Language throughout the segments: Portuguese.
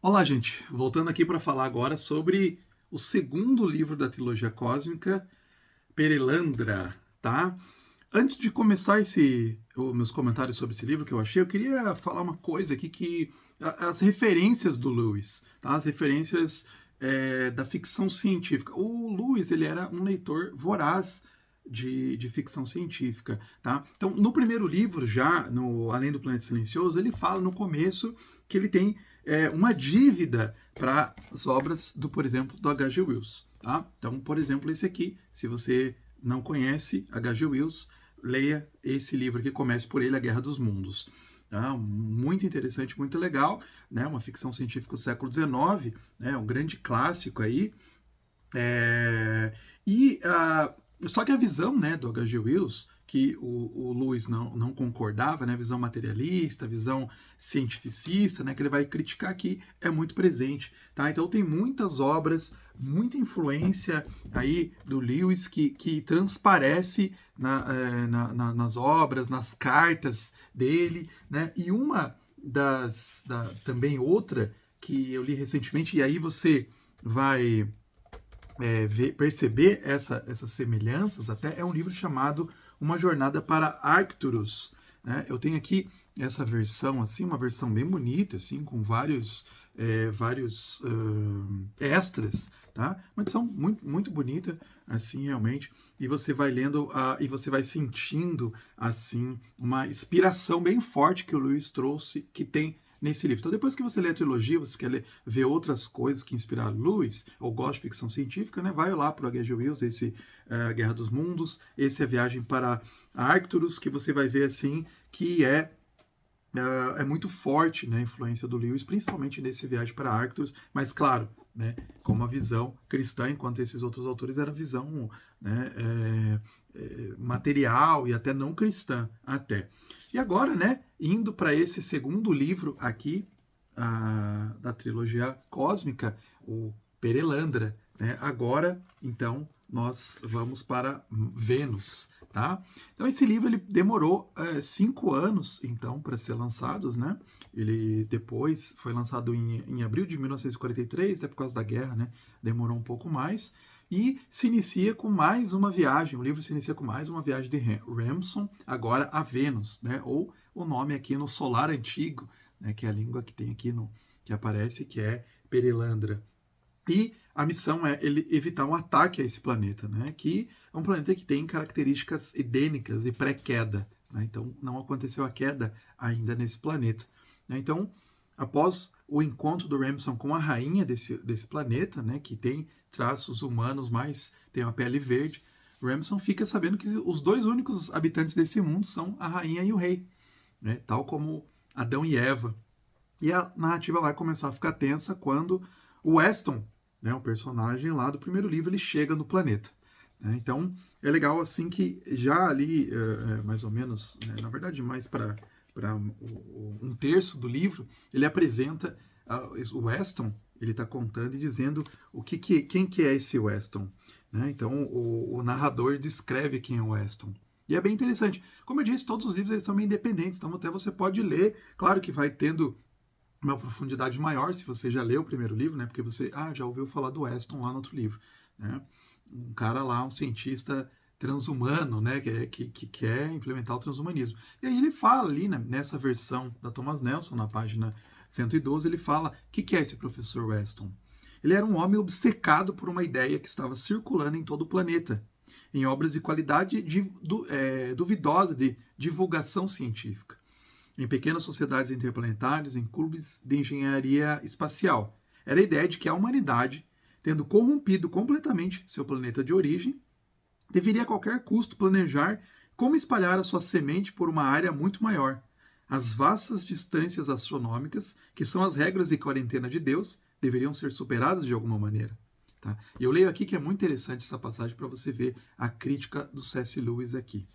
Olá, gente. Voltando aqui para falar agora sobre o segundo livro da trilogia cósmica, Perelandra, tá? Antes de começar meus comentários sobre esse livro que eu achei, eu queria falar uma coisa aqui as referências do Lewis, tá? As referências da ficção científica. O Lewis, ele era um leitor voraz de ficção científica, tá? Então, no primeiro livro, já, no Além do Planeta Silencioso, ele fala no começo que ele tem uma dívida para as obras por exemplo, do H.G. Wells, tá? Então, por exemplo, esse aqui, se você não conhece H.G. Wells, leia esse livro aqui, comece por ele, A Guerra dos Mundos. Tá? Muito interessante, muito legal, né? Uma ficção científica do século XIX, né? Um grande clássico aí. É... E só que a visão, né, do H.G. Wells, que o Lewis não concordava, né, a visão materialista, a visão cientificista, né, que ele vai criticar aqui, é muito presente. Tá? Então tem muitas obras, muita influência aí do Lewis que transparece nas obras, nas cartas dele. Né? E uma também outra que eu li recentemente, e aí você vai perceber essas semelhanças, até é um livro chamado Uma Jornada para Arcturus. Né? Eu tenho aqui essa versão, assim, uma versão bem bonita, assim, com vários extras, tá? Uma edição muito, muito bonita, assim, realmente. E você vai lendo e você vai sentindo, assim, uma inspiração bem forte que o Lewis trouxe, que tem nesse livro. Então, depois que você lê a trilogia, você quer ver outras coisas que inspiraram Lewis, ou gosta de ficção científica, né? Vai lá para o H.G. Wells, esse Guerra dos Mundos, esse é a Viagem para Arcturus, que você vai ver, assim, que é muito forte, né, a influência do Lewis, principalmente nesse Viagem para Arcturus, mas claro, né, com uma visão cristã, enquanto esses outros autores era visão, né, material e até não cristã, até. E agora, né, indo para esse segundo livro aqui da trilogia cósmica, o Perelandra, né, agora, então, nós vamos para Vênus, tá? Então esse livro ele demorou 5 anos então para ser lançado, né? Ele depois foi lançado em abril de 1943, até por causa da guerra, né? Demorou um pouco mais e se inicia com mais uma viagem. O livro se inicia com mais uma viagem de Ramson, agora a Vênus, né? Ou o nome aqui no Solar Antigo, né? Que é a língua que tem aqui que aparece, que é Perelandra. E a missão é ele evitar um ataque a esse planeta, né? Que é um planeta que tem características edênicas e pré-queda. Né? Então, não aconteceu a queda ainda nesse planeta. Né? Então, após o encontro do Ramson com a rainha desse planeta, né? Que tem traços humanos, mas tem uma pele verde, Ramson fica sabendo que os dois únicos habitantes desse mundo são a rainha e o rei. Né? Tal como Adão e Eva. E a narrativa vai começar a ficar tensa quando o Weston, né, o personagem lá do primeiro livro, ele chega no planeta. Né? Então, é legal assim que já ali, mais ou menos, né, na verdade, mais para um terço do livro, ele apresenta o Weston, ele está contando e dizendo quem que é esse Weston. Né? Então, o narrador descreve quem é o Weston. E é bem interessante. Como eu disse, todos os livros eles são bem independentes, então até você pode ler, claro que vai tendo uma profundidade maior se você já leu o primeiro livro, né? Porque você já ouviu falar do Weston lá no outro livro, né? Um cara lá, um cientista transhumano, né? Que quer implementar o transhumanismo. E aí ele fala ali, né, nessa versão da Thomas Nelson, na página 112, ele fala o que é esse professor Weston. Ele era um homem obcecado por uma ideia que estava circulando em todo o planeta, em obras de qualidade duvidosa de divulgação científica, em pequenas sociedades interplanetárias, em clubes de engenharia espacial. Era a ideia de que a humanidade, tendo corrompido completamente seu planeta de origem, deveria a qualquer custo planejar como espalhar a sua semente por uma área muito maior. As vastas distâncias astronômicas, que são as regras de quarentena de Deus, deveriam ser superadas de alguma maneira. Tá? E eu leio aqui que é muito interessante essa passagem para você ver a crítica do C.S. Lewis aqui.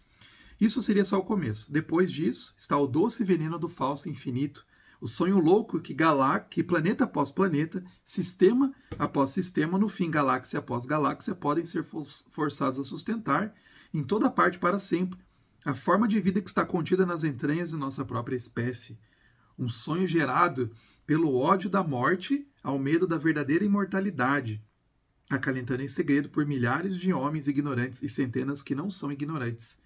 Isso seria só o começo. Depois disso, está o doce veneno do falso infinito, o sonho louco que planeta após planeta, sistema após sistema, no fim galáxia após galáxia, podem ser forçados a sustentar, em toda parte para sempre, a forma de vida que está contida nas entranhas de nossa própria espécie. Um sonho gerado pelo ódio da morte ao medo da verdadeira imortalidade, acalentando em segredo por milhares de homens ignorantes e centenas que não são ignorantes.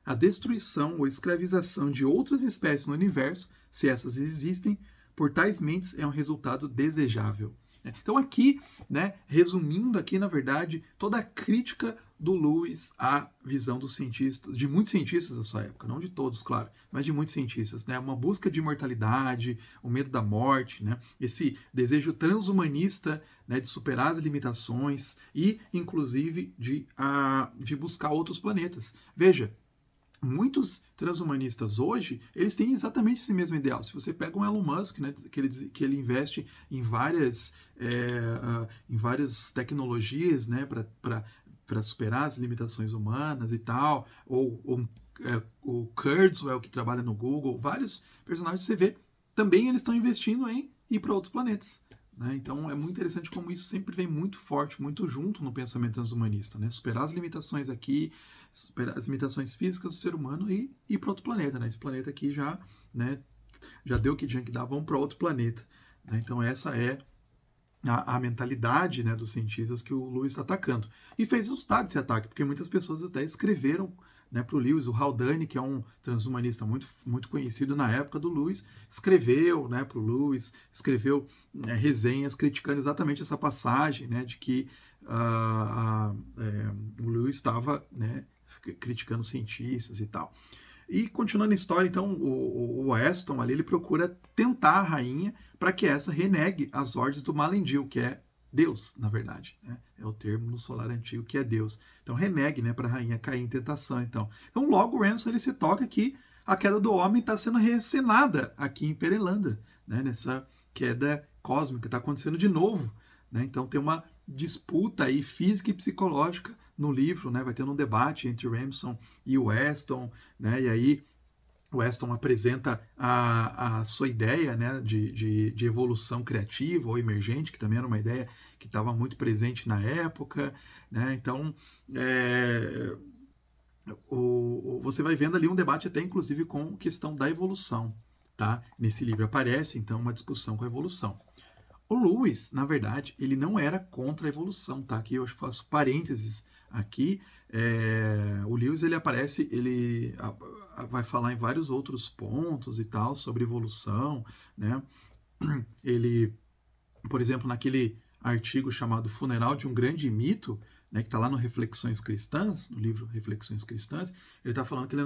A destruição ou escravização de outras espécies no universo, se essas existem, por tais mentes é um resultado desejável. Então aqui, né, resumindo aqui, na verdade, toda a crítica do Lewis à visão dos cientistas, de muitos cientistas da sua época, não de todos, claro, mas de muitos cientistas, né, uma busca de imortalidade, o medo da morte, né, esse desejo transhumanista, né, de superar as limitações e, inclusive, de buscar outros planetas. Veja, muitos transhumanistas hoje, eles têm exatamente esse mesmo ideal. Se você pega um Elon Musk, né, que ele investe em várias tecnologias, né, para superar as limitações humanas e tal, ou o Kurzweil, que trabalha no Google, vários personagens que você vê, também eles estão investindo em ir para outros planetas. Né? Então é muito interessante como isso sempre vem muito forte, muito junto no pensamento transhumanista. Né? Superar as limitações aqui, superar as limitações físicas do ser humano e ir para outro planeta. Né? Esse planeta aqui já, né, já deu o que tinha que dar, vamos para outro planeta. Né? Então essa é a mentalidade, né, dos cientistas que o Lewis está atacando. E fez resultado esse ataque, porque muitas pessoas até escreveram, né, para o Lewis. O Haldane, que é um transhumanista muito, muito conhecido na época do Lewis, escreveu, né, para o Lewis, escreveu resenhas criticando exatamente essa passagem, né, de que o Lewis estava, né, criticando cientistas e tal. E continuando a história, então, o Weston ali, ele procura tentar a rainha para que essa renegue as ordens do Malendil, que é Deus, na verdade. Né? É o termo no solar antigo que é Deus. Então, renegue, né, para a rainha cair em tentação. Então, logo o Ransom ele se toca que a queda do homem está sendo reencenada aqui em Perelandra, né, nessa queda cósmica, está acontecendo de novo. Né? Então, tem uma disputa aí física e psicológica no livro, né? Vai tendo um debate entre Ransom e o Weston, né? E aí o Weston apresenta a sua ideia, né, de evolução criativa ou emergente, que também era uma ideia que estava muito presente na época. Né? Então, você vai vendo ali um debate até inclusive com questão da evolução. Tá? Nesse livro aparece, então, uma discussão com a evolução. O Lewis, na verdade, ele não era contra a evolução. Tá? Aqui eu acho que faço parênteses aqui. O Lewis, ele aparece, ele vai falar em vários outros pontos e tal sobre evolução, né? Ele, por exemplo, naquele artigo chamado Funeral de um Grande Mito, né, que está lá no Reflexões Cristãs, no livro Reflexões Cristãs, ele está falando que ele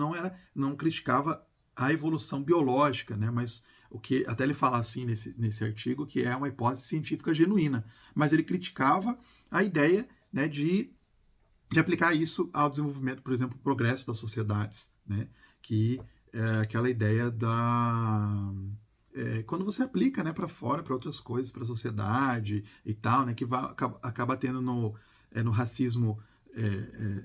não criticava a evolução biológica, né, mas o que até ele fala assim nesse artigo, que é uma hipótese científica genuína, mas ele criticava a ideia, né, de aplicar isso ao desenvolvimento, por exemplo, progresso das sociedades, né? Que é aquela ideia quando você aplica, né, para fora, para outras coisas, para a sociedade e tal, né, que acaba tendo no racismo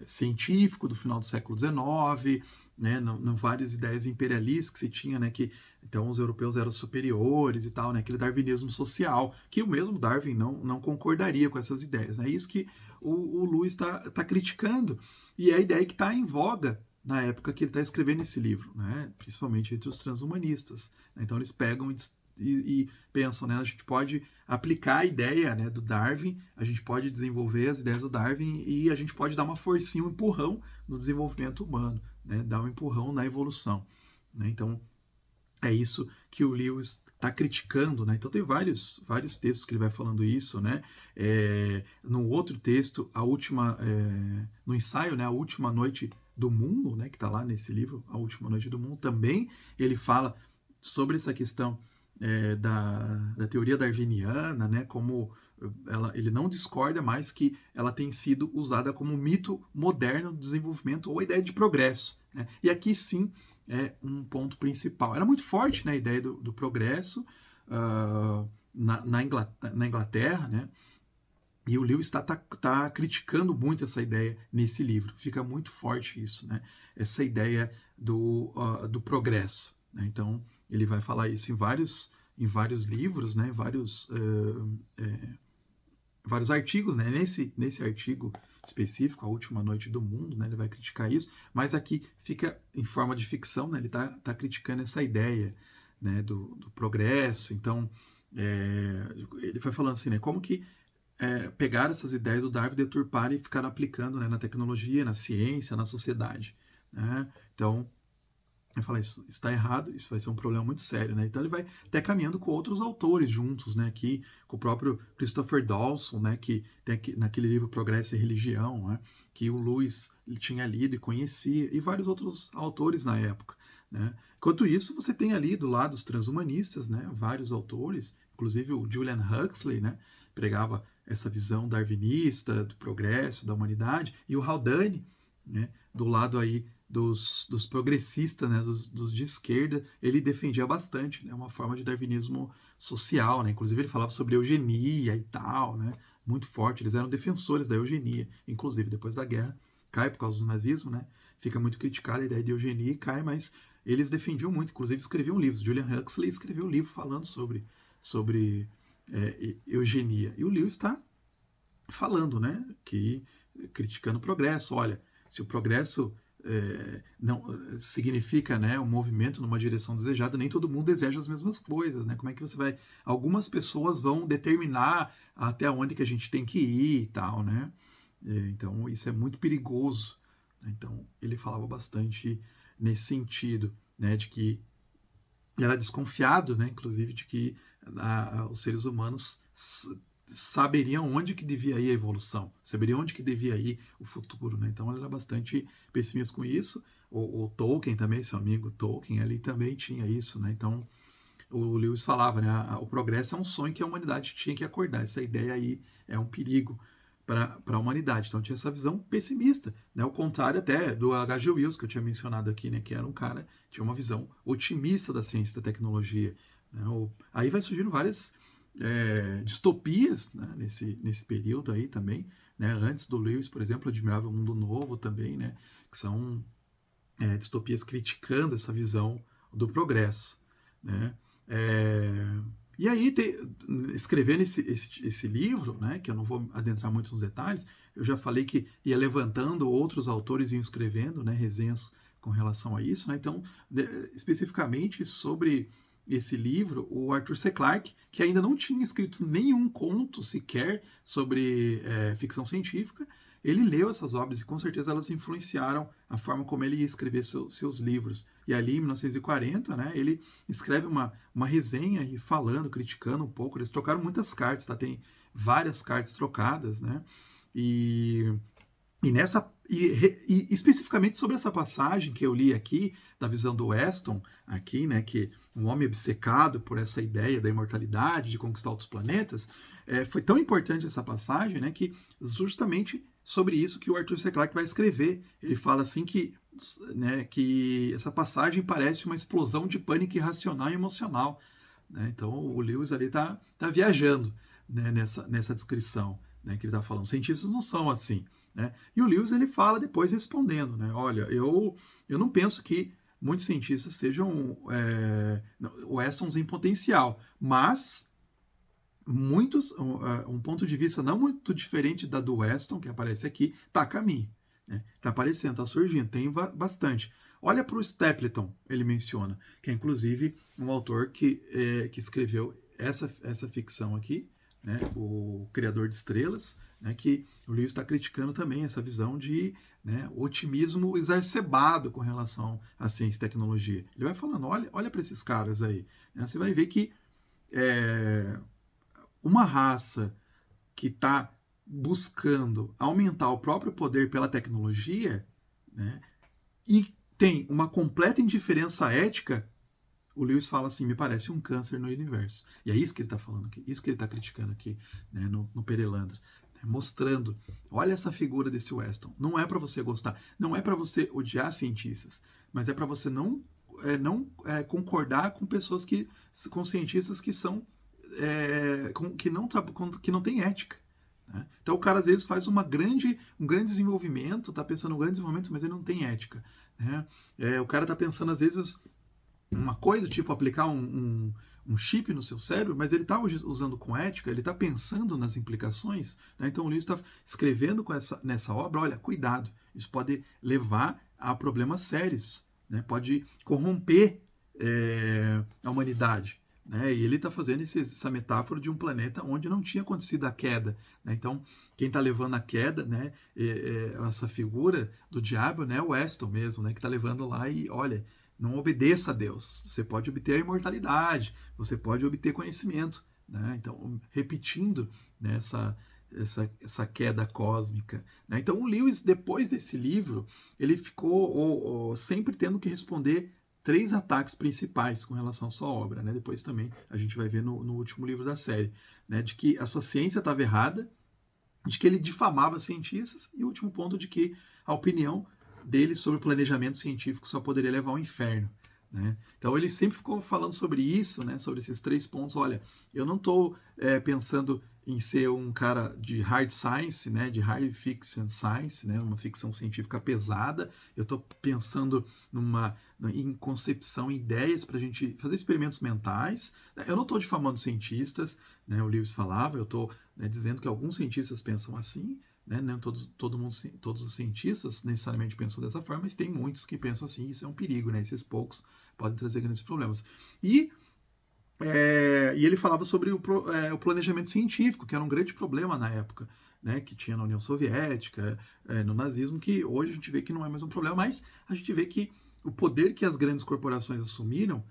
científico do final do século XIX, né, várias ideias imperialistas que se tinha, né, que então os europeus eram superiores e tal, né, aquele darwinismo social, que o mesmo Darwin não concordaria com essas ideias. É isso que o Lewis está criticando, e é a ideia que está em voga na época que ele está escrevendo esse livro, né, principalmente entre os transhumanistas. Então eles pegam e pensam, né, a gente pode aplicar a ideia, né, do Darwin, a gente pode desenvolver as ideias do Darwin e a gente pode dar uma forcinha, um empurrão no desenvolvimento humano, né, dar um empurrão na evolução. Né? Então é isso que o Lewis está criticando. Né? Então tem vários textos que ele vai falando isso. Né? No outro texto, no ensaio, né, A Última Noite do Mundo, né, que está lá nesse livro, A Última Noite do Mundo, também ele fala sobre essa questão da teoria darwiniana, né, como ele não discorda mais que ela tem sido usada como mito moderno do desenvolvimento ou a ideia de progresso. Né? E aqui sim é um ponto principal. Era muito forte, né, a ideia do progresso na Inglaterra, né? E o Lewis está criticando muito essa ideia nesse livro. Fica muito forte isso, né? Essa ideia do progresso. Né? Então, ele vai falar isso em vários livros, né? Vários artigos. Né? Nesse artigo específico, A Última Noite do Mundo, né? Ele vai criticar isso. Mas aqui fica em forma de ficção. Né? Ele está criticando essa ideia, né? do progresso. Então, ele foi falando assim, né, como que pegar essas ideias do Darwin, deturpar e ficar aplicando, né, na tecnologia, na ciência, na sociedade, né? Então, eu falei, isso está errado, isso vai ser um problema muito sério, né? Então ele vai até caminhando com outros autores juntos, né? Aqui, com o próprio Christopher Dawson, né? Que tem aqui, naquele livro Progresso e Religião, né? Que o Lewis ele tinha lido e conhecia, e vários outros autores na época, né? Enquanto isso, você tem ali do lado os transhumanistas, né? Vários autores, inclusive o Julian Huxley, né? Pregava essa visão darwinista do progresso da humanidade, e o Haldane, né? Do lado aí dos progressistas, né, dos de esquerda, ele defendia bastante, né, uma forma de darwinismo social, né, inclusive ele falava sobre eugenia e tal, né, muito forte, eles eram defensores da eugenia, inclusive depois da guerra, cai por causa do nazismo, né, fica muito criticada a ideia de eugenia e cai, mas eles defendiam muito, inclusive escreviam livros, Julian Huxley escreveu um livro falando sobre eugenia, e o Lewis está falando, né, que criticando o progresso, olha, se o progresso não significa, né, um movimento numa direção desejada, nem todo mundo deseja as mesmas coisas, né? Como é que você vai... Algumas pessoas vão determinar até onde que a gente tem que ir e tal, né? Então, isso é muito perigoso. Então, ele falava bastante nesse sentido, né, de que era desconfiado, né, inclusive, de que os seres humanos saberiam onde que devia ir a evolução, saberiam onde que devia ir o futuro, né? Então ele era bastante pessimista com isso. O Tolkien também, seu amigo Tolkien, ali também tinha isso, né? Então o Lewis falava, né? O progresso é um sonho que a humanidade tinha que acordar. Essa ideia aí é um perigo para a humanidade. Então tinha essa visão pessimista, né? O contrário até do H.G. Wells, que eu tinha mencionado aqui, né? Que era um cara, tinha uma visão otimista da ciência e da tecnologia, né? Aí vai surgindo várias distopias, né, nesse período aí também, né? Antes do Lewis, por exemplo, admirava o Mundo Novo também, né? Que são distopias criticando essa visão do progresso, né? E aí, escrevendo esse livro, né, que eu não vou adentrar muito nos detalhes, eu já falei que ia levantando, outros autores iam escrevendo, né, resenhas com relação a isso, né? Então, especificamente sobre esse livro, o Arthur C. Clarke, que ainda não tinha escrito nenhum conto sequer sobre ficção científica, ele leu essas obras e com certeza elas influenciaram a forma como ele ia escrever seus livros. E ali, em 1940, né, ele escreve uma resenha e falando, criticando um pouco. Eles trocaram muitas cartas, tá? Tem várias cartas trocadas, né? E especificamente sobre essa passagem que eu li aqui, da visão do Weston, aqui, né, que um homem obcecado por essa ideia da imortalidade, de conquistar outros planetas, foi tão importante essa passagem, né, que justamente sobre isso que o Arthur C. Clarke vai escrever. Ele fala assim que, né, que essa passagem parece uma explosão de pânico irracional e emocional, né? Então o Lewis ali tá viajando, né, nessa descrição, né, que ele está falando. Os cientistas não são assim, né? E o Lewis ele fala depois respondendo, né? Olha, eu não penso que muitos cientistas sejam Westons em potencial, mas muitos, um ponto de vista não muito diferente da do Weston, que aparece aqui, está a caminho. Né? Está aparecendo, está surgindo, tem bastante. Olha para o Stapleton, ele menciona, que é inclusive um autor que escreveu essa ficção aqui, né? O Criador de Estrelas, né? Que o Lewis está criticando também essa visão de, né, otimismo exacerbado com relação à ciência e tecnologia. Ele vai falando, olha para esses caras aí. Né? Você vai ver que uma raça que está buscando aumentar o próprio poder pela tecnologia, né, e tem uma completa indiferença ética, o Lewis fala assim, me parece um câncer no universo. E é isso que ele está falando aqui, isso que ele está criticando aqui, né, no Perelandra, né, mostrando, olha essa figura desse Weston. Não é para você gostar, não é para você odiar cientistas, mas é para você não concordar com pessoas com cientistas que são que não tem ética. Né? Então o cara às vezes faz um grande desenvolvimento, está pensando em um grande desenvolvimento, mas ele não tem ética. Né? O cara está pensando às vezes uma coisa, tipo aplicar um chip no seu cérebro, mas ele está usando com ética, ele está pensando nas implicações. Né? Então o Lewis está escrevendo nessa obra, olha, cuidado, isso pode levar a problemas sérios, né? Pode corromper a humanidade. né? E ele está fazendo essa metáfora de um planeta onde não tinha acontecido a queda, né? Então, quem está levando a queda, né, essa figura do diabo, né, é o Weston mesmo, né, que está levando lá e, olha, não obedeça a Deus. Você pode obter a imortalidade, você pode obter conhecimento, né? Então, repetindo, né, essa queda cósmica, né? Então, o Lewis, depois desse livro, ele ficou sempre tendo que responder 3 ataques principais com relação à sua obra, né? Depois também a gente vai ver no último livro da série, né? De que a sua ciência estava errada, de que ele difamava cientistas, e o último ponto de que a opinião dele sobre o planejamento científico só poderia levar ao inferno, né? Então ele sempre ficou falando sobre isso, né? Sobre esses 3 pontos. Olha, eu não estou pensando em ser um cara de hard science, né? De hard fiction science, né? Uma ficção científica pesada. Eu estou pensando em concepção, em ideias para a gente fazer experimentos mentais. Eu não estou difamando cientistas, né? O Lewis falava, eu estou, né, dizendo que alguns cientistas pensam assim, né? Não todos os cientistas necessariamente pensam dessa forma, mas tem muitos que pensam assim. Isso é um perigo, né? Esses poucos podem trazer grandes problemas. E ele falava sobre o planejamento científico, que era um grande problema na época, né, que tinha na União Soviética, no nazismo, que hoje a gente vê que não é mais um problema, mas a gente vê que o poder que as grandes corporações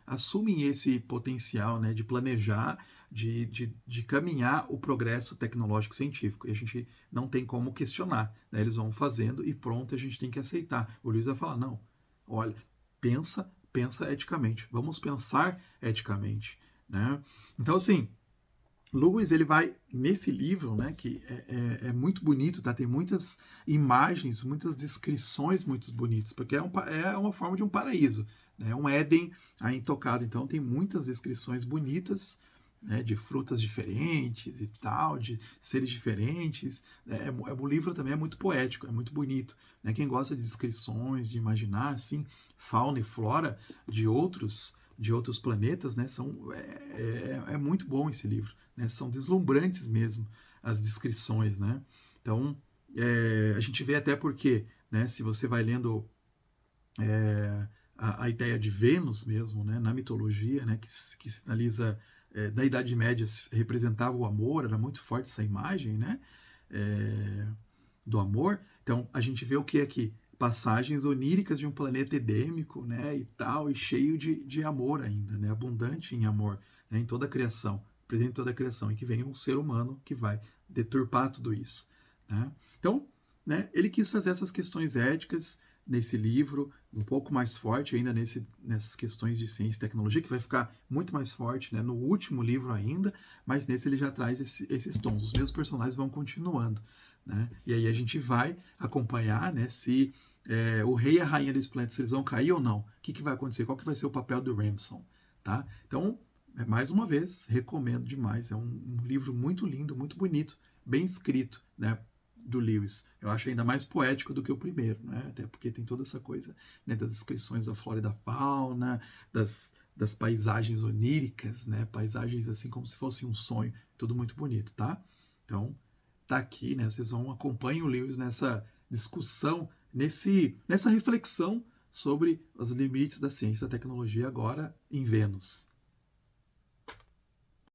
assumem esse potencial, né, de planejar, de caminhar o progresso tecnológico científico. E a gente não tem como questionar, né? Eles vão fazendo e pronto, a gente tem que aceitar. O Luiz vai falar, não, olha, pensa eticamente, vamos pensar eticamente, né? Então, assim, Lewis, ele vai nesse livro, né, que é muito bonito, tá? Tem muitas imagens, muitas descrições muito bonitas, porque é uma forma de um paraíso, né? Um Éden aí intocado. Então tem muitas descrições bonitas, né, de frutas diferentes e tal, de seres diferentes. O livro também é muito poético, é muito bonito, né? Quem gosta de descrições, de imaginar assim fauna e flora de outros planetas, né? É muito bom esse livro, né? São deslumbrantes mesmo as descrições, né? Então, a gente vê até porque, né, se você vai lendo a ideia de Vênus mesmo, né, na mitologia, né, que sinaliza, na Idade Média representava o amor, era muito forte essa imagem, né, do amor. Então, a gente vê o que aqui? Passagens oníricas de um planeta edêmico, né, e tal, e cheio de amor ainda, né, abundante em amor, né, em toda a criação, presente em toda a criação, e que vem um ser humano que vai deturpar tudo isso, né? Então, né, ele quis trazer essas questões éticas nesse livro, um pouco mais forte ainda nessas questões de ciência e tecnologia, que vai ficar muito mais forte, né, no último livro ainda, mas nesse ele já traz esses tons. Os mesmos personagens vão continuando, né? E aí a gente vai acompanhar, né, se o rei e a rainha desse planeta, se eles vão cair ou não. O que vai acontecer? Qual que vai ser o papel do Ramson? Tá? Então, mais uma vez, recomendo demais. É um livro muito lindo, muito bonito, bem escrito, né, do Lewis. Eu acho ainda mais poético do que o primeiro, né? Até porque tem toda essa coisa, né, das descrições da flora e da fauna, das paisagens oníricas, né? Paisagens assim como se fosse um sonho. Tudo muito bonito, tá? Então, tá aqui, né? Vocês vão acompanhar o Lewis nessa discussão, nessa reflexão sobre os limites da ciência e da tecnologia agora em Vênus.